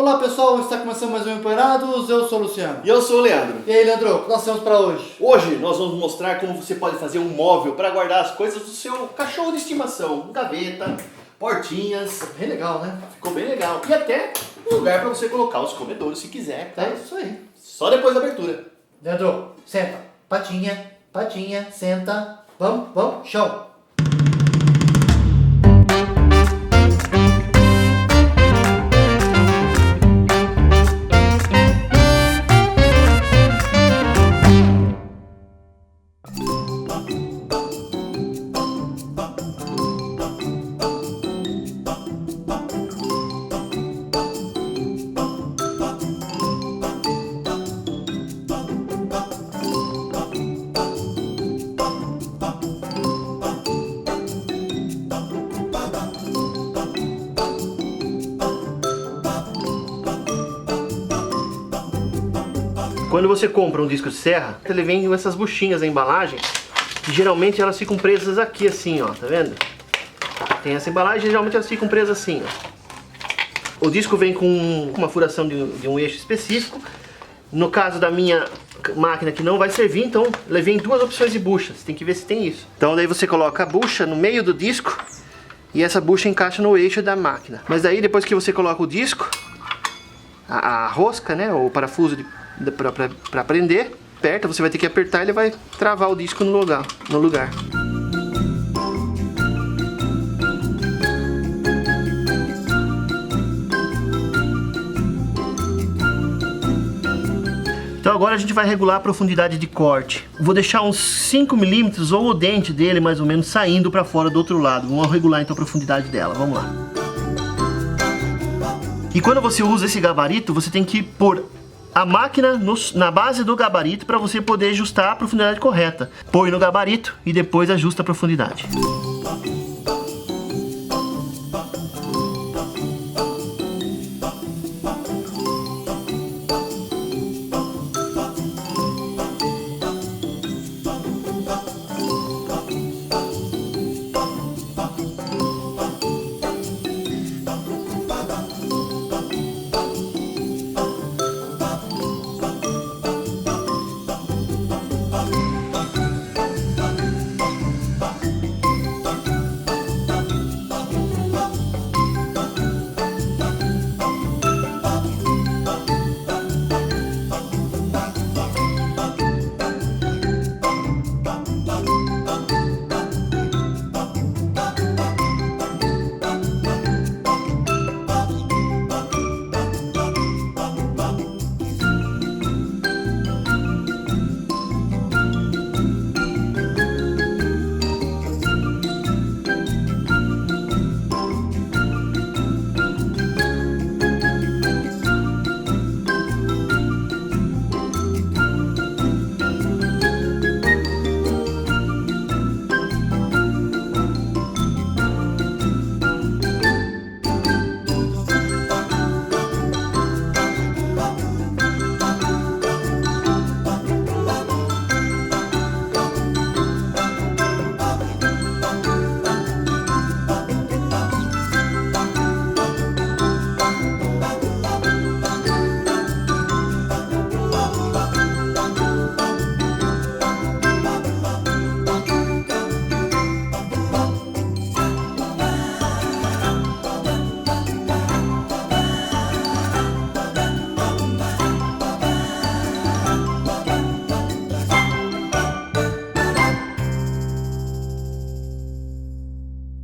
Olá pessoal, está começando mais um Empoeirados, eu sou o Luciano. E eu sou o Leandro. E aí Leandro, o que nós temos para hoje? Hoje nós vamos mostrar como você pode fazer um móvel para guardar as coisas do seu cachorro de estimação. Gaveta, portinhas. Bem legal, né? Ficou bem legal. E até um lugar para você colocar os comedores se quiser, tá? É isso aí. Só depois da abertura. Leandro, senta. Patinha, patinha, senta. Vamos, chão. Quando você compra um disco de serra, ele vem com essas buchinhas na embalagem, que geralmente elas ficam presas aqui assim, ó, tá vendo? Tem essa embalagem e geralmente elas ficam presas assim, ó. O disco vem com uma furação de um eixo específico. No caso da minha máquina que não vai servir, então ele vem duas opções de buchas, tem que ver se tem isso. Então daí você coloca a bucha no meio do disco e essa bucha encaixa no eixo da máquina. Mas daí depois que você coloca o disco, a rosca, né, ou o parafuso para prender, aperta, você vai ter que apertar e ele vai travar o disco no lugar. Então agora a gente vai regular a profundidade de corte. Vou deixar uns 5 milímetros ou o dente dele mais ou menos saindo para fora do outro lado. Vamos regular então a profundidade dela, vamos lá. E quando você usa esse gabarito, você tem que pôr a máquina na base do gabarito para você poder ajustar a profundidade correta. Põe no gabarito e depois ajusta a profundidade.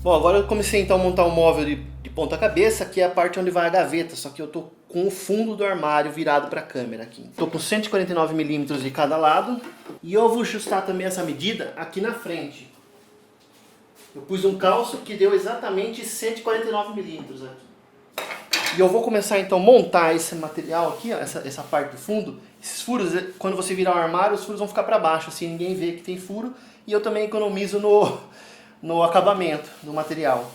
Bom, agora eu comecei então a montar um móvel de ponta cabeça, que é a parte onde vai a gaveta, só que eu tô com o fundo do armário virado para a câmera aqui. Tô com 149 milímetros de cada lado e eu vou ajustar também essa medida aqui na frente. Eu pus um calço que deu exatamente 149 milímetros aqui. E eu vou começar então a montar esse material aqui, ó, essa parte do fundo. Esses furos, quando você virar o armário, os furos vão ficar para baixo, assim ninguém vê que tem furo. E eu também economizo no acabamento do material.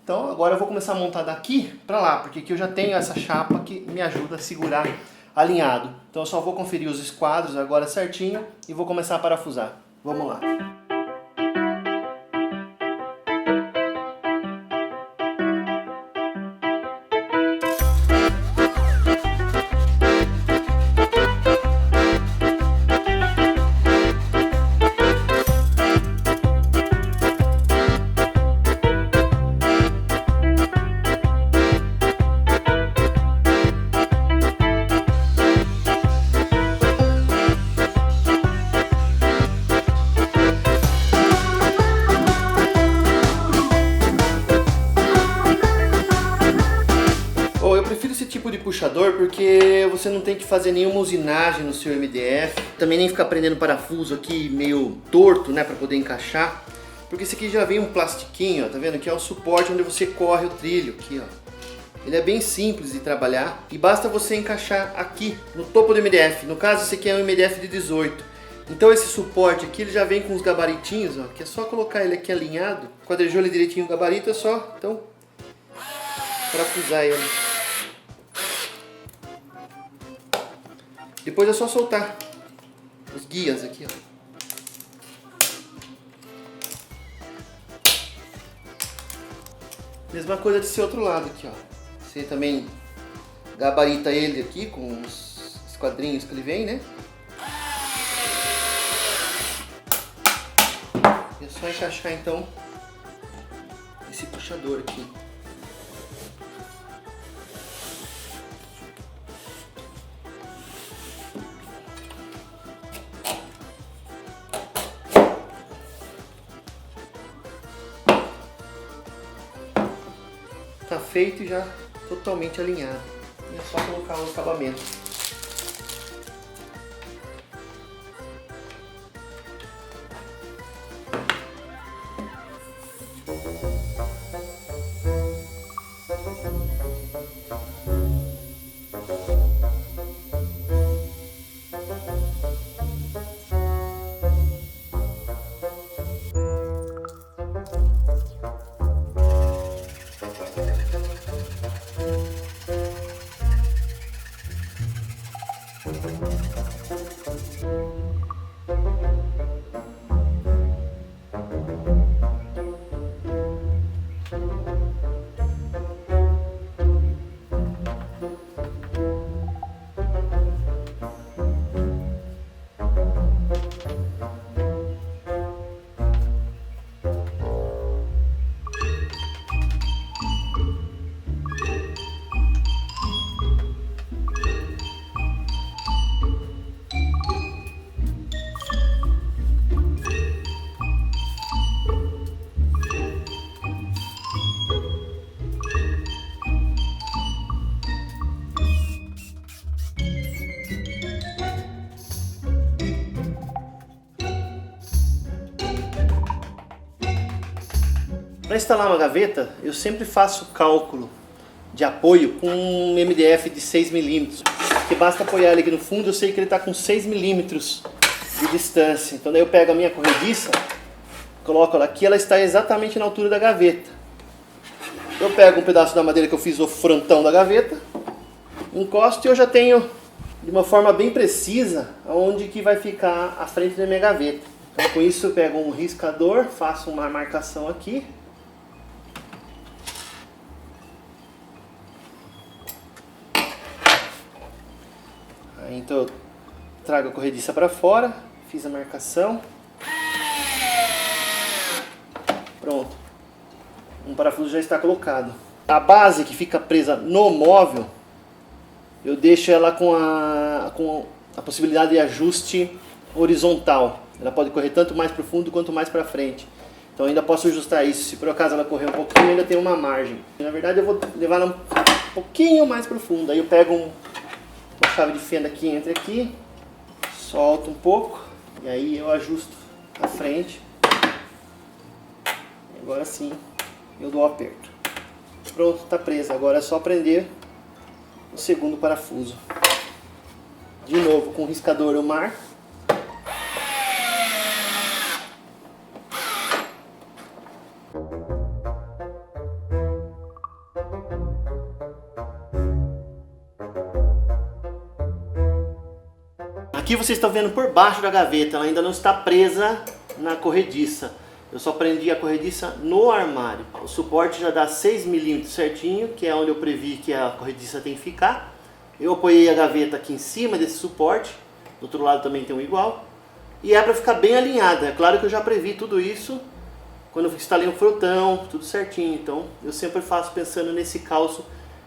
Então agora eu vou começar a montar daqui para lá, porque aqui eu já tenho essa chapa que me ajuda a segurar alinhado. Então eu só vou conferir os esquadros agora certinho e vou começar a parafusar. Vamos lá. tipo de puxador porque você não tem que fazer nenhuma usinagem no seu MDF, também nem ficar prendendo parafuso aqui meio torto, né, para poder encaixar, porque esse aqui já vem um plastiquinho, ó, tá vendo? Que é o suporte onde você corre o trilho aqui, ó. Ele é bem simples de trabalhar e basta você encaixar aqui no topo do MDF. No caso, esse aqui é um MDF de 18. Então esse suporte aqui ele já vem com os gabaritinhos, ó, que é só colocar ele aqui alinhado, quadrijou ele direitinho o gabarito, é só, então, parafusar ele. Depois é só soltar os guias aqui, ó. Mesma coisa desse outro lado aqui, ó. Você também gabarita ele aqui com os quadrinhos que ele vem, né? É só encaixar então esse puxador aqui. Tá feito e já totalmente alinhado. E é só colocar o acabamento. Para instalar uma gaveta, eu sempre faço cálculo de apoio com um MDF de 6mm, que basta apoiar ele aqui no fundo, eu sei que ele está com 6mm de distância. Então daí eu pego a minha corrediça, coloco ela aqui, ela está exatamente na altura da gaveta. Eu pego um pedaço da madeira que eu fiz o frontão da gaveta, encosto e eu já tenho de uma forma bem precisa onde que vai ficar a frente da minha gaveta. Então com isso eu pego um riscador, faço uma marcação aqui. Aí, então eu trago a corrediça para fora, fiz a marcação. Pronto. Um parafuso já está colocado. A base que fica presa no móvel, eu deixo ela com a possibilidade de ajuste horizontal. Ela pode correr tanto mais para o fundo quanto mais para frente. Então ainda posso ajustar isso. Se por acaso ela correr um pouquinho, ainda tem uma margem. Na verdade eu vou levar ela um pouquinho mais para o fundo. Aí eu pego uma chave de fenda que entra aqui, solto um pouco e aí eu ajusto a frente. E agora sim eu dou o aperto. Pronto, está presa. Agora é só prender o segundo parafuso. De novo com o riscador eu marco. Aqui vocês estão vendo por baixo da gaveta, ela ainda não está presa na corrediça. Eu só prendi a corrediça no armário. O suporte já dá 6mm certinho, que é onde eu previ que a corrediça tem que ficar. Eu apoiei a gaveta aqui em cima desse suporte, do outro lado também tem um igual. E é para ficar bem alinhada. É claro que eu já previ tudo isso quando eu instalei um frotão, tudo certinho. Então eu sempre faço pensando nesse calço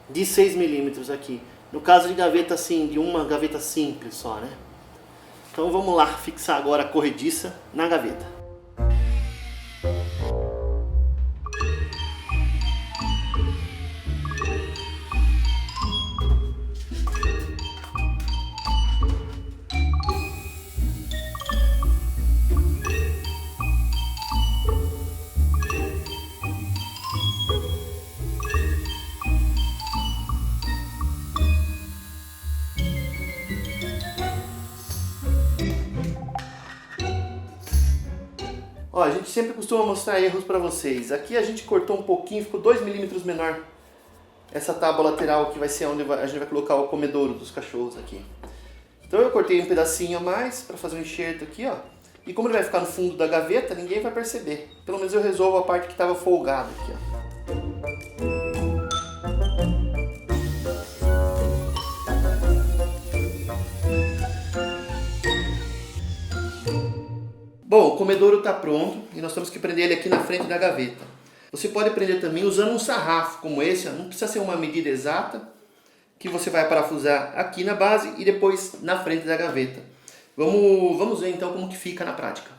de 6mm aqui. No caso de gaveta assim, de uma gaveta simples só, né? Então vamos lá fixar agora a corrediça na gaveta. Ó, a gente sempre costuma mostrar erros para vocês. Aqui a gente cortou um pouquinho, ficou 2 milímetros menor essa tábua lateral que vai ser onde a gente vai colocar o comedouro dos cachorros aqui. Então eu cortei um pedacinho a mais para fazer um enxerto aqui, ó. E como ele vai ficar no fundo da gaveta, ninguém vai perceber. Pelo menos eu resolvo a parte que estava folgada aqui, ó. Bom, o comedouro está pronto e nós temos que prender ele aqui na frente da gaveta. Você pode prender também usando um sarrafo como esse, ó. Não precisa ser uma medida exata, que você vai parafusar aqui na base e depois na frente da gaveta. Vamos ver então como que fica na prática.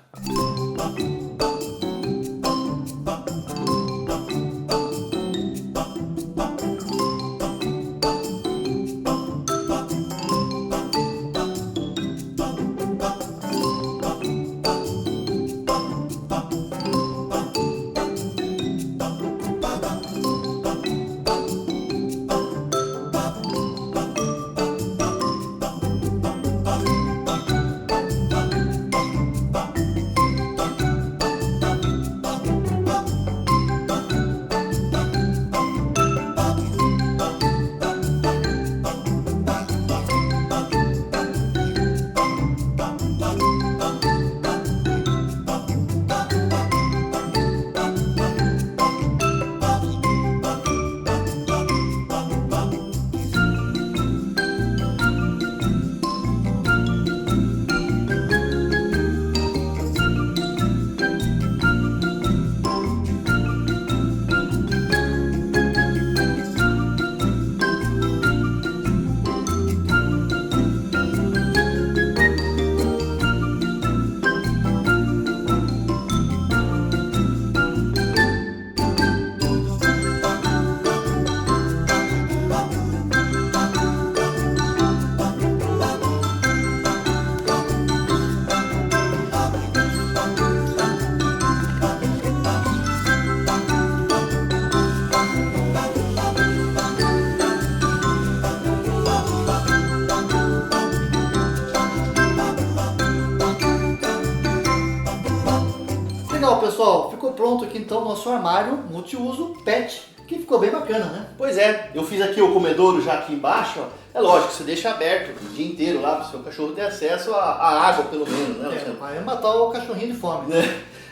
Legal, pessoal. Ficou pronto aqui então o nosso armário multiuso PET, que ficou bem bacana, né? Pois é, eu fiz aqui o comedouro já aqui embaixo, ó. É lógico, você deixa aberto o dia inteiro lá para o seu cachorro ter acesso à água, pelo menos, né, Luciano? Vai matar o cachorrinho de fome.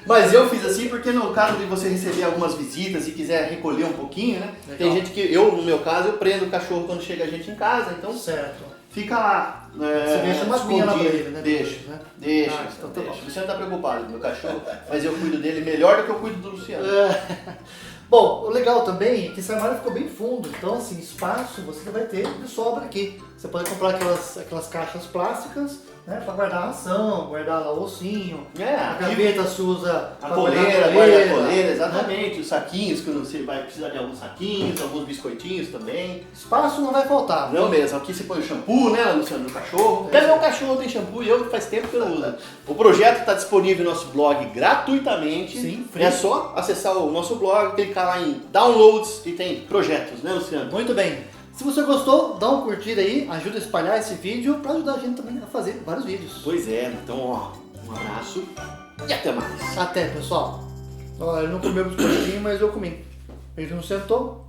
Mas eu fiz assim porque no caso de você receber algumas visitas e quiser recolher um pouquinho, né? Legal. Tem gente que, no meu caso, eu prendo o cachorro quando chega a gente em casa, então Certo. fica lá. Você deixa uma aguinha lá pra ele, né? Deixa, Né? deixa. Ah, então tá deixa. bom. O Luciano tá preocupado com o meu cachorro, mas eu cuido dele melhor do que eu cuido do Luciano. Bom, o legal também é que esse armário ficou bem fundo, então assim, espaço você vai ter de sobra aqui. Você pode comprar aquelas caixas plásticas, né, para guardar a ração, guardar lá o ossinho. A aqui gaveta se usa a pra coleira, guardar guarda a coleira, né? exatamente. Os saquinhos, que você vai precisar de alguns saquinhos, alguns biscoitinhos também. Espaço não vai faltar. Não mesmo, aqui você põe o shampoo, né, Luciano, do cachorro. Até meu cachorro tem shampoo e eu faz tempo que eu não uso. O projeto está disponível no nosso blog gratuitamente. Sim, free. É só acessar o nosso blog, clicar lá em downloads e tem projetos, né, Luciano? Muito bem. Se você gostou, dá um curtir aí, ajuda a espalhar esse vídeo para ajudar a gente também a fazer vários vídeos. Pois é, então ó, um abraço e até mais. Até, pessoal. Ó, ele não comeu biscoitinho, mas eu comi. Ele não sentou,